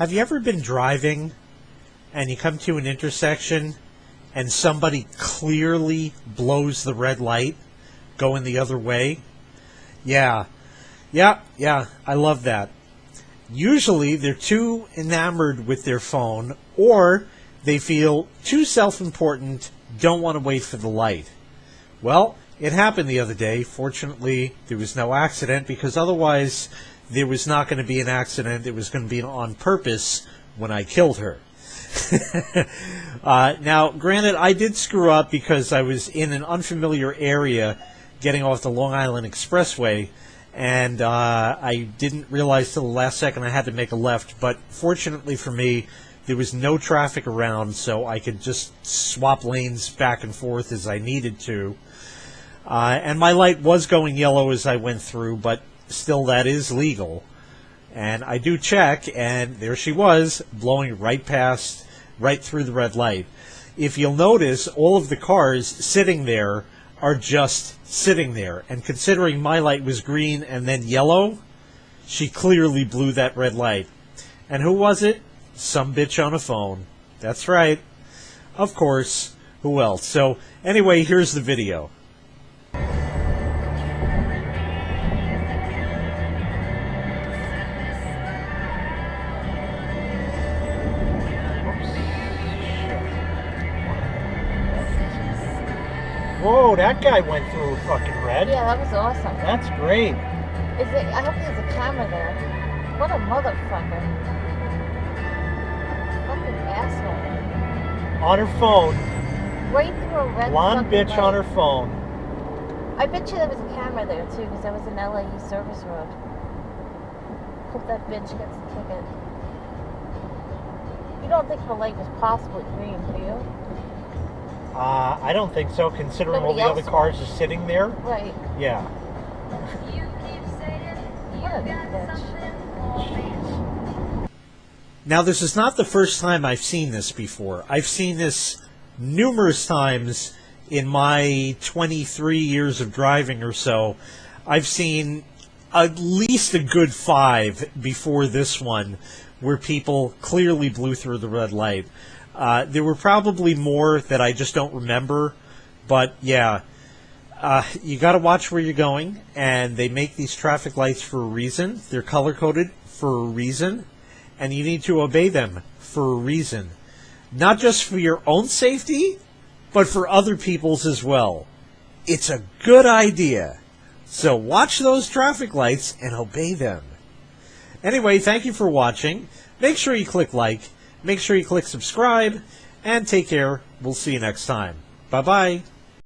Have you ever been driving and you come to an intersection and somebody clearly blows the red light going the other way? Yeah, I love that. Usually they're too enamored with their phone, or they feel too self-important, don't want to wait for the light. Well, it happened the other day. Fortunately, there was no accident, because otherwise there was not going to be an accident. It was going to be on purpose when I killed her. Now, granted, I did screw up because I was in an unfamiliar area getting off the Long Island Expressway, and I didn't realize till the last second I had to make a left. But fortunately for me, there was no traffic around, so I could just swap lanes back and forth as I needed to. And my light was going yellow as I went through, but still, that is legal. And I do check, and there she was, blowing right through the red light. If you'll notice, all of the cars sitting there are just sitting there. And considering my light was green and then yellow, she clearly blew that red light. And who was it? Some bitch on a phone. That's right. Of course. Who else? So, anyway, here's the video. Whoa, that guy went through fucking red. Yeah, that was awesome. That's great. I hope there's a camera there. What a motherfucker. Fucking asshole. On her phone. Right through a red Blonde bitch light. on her phone. I bet you there was a camera there too, because that was an LA service road. Hope that bitch gets a ticket. You don't think her light was possibly green, do you? I don't think so, considering Nobody all the else other cars are sitting there. Right. Yeah. You keep saying What a you got bitch. something for me. Now, this is not the first time I've seen this before. I've seen this numerous times in my 23 years of driving or so. I've seen at least a good 5 before this one where people clearly blew through the red light. There were probably more that I just don't remember, but yeah, you got to watch where you're going, and they make these traffic lights for a reason. They're color-coded for a reason, and you need to obey them for a reason. Not just for your own safety, but for other people's as well. It's a good idea. So watch those traffic lights and obey them. Anyway, thank you for watching. Make sure you click like. Make sure you click subscribe, and take care. We'll see you next time. Bye-bye.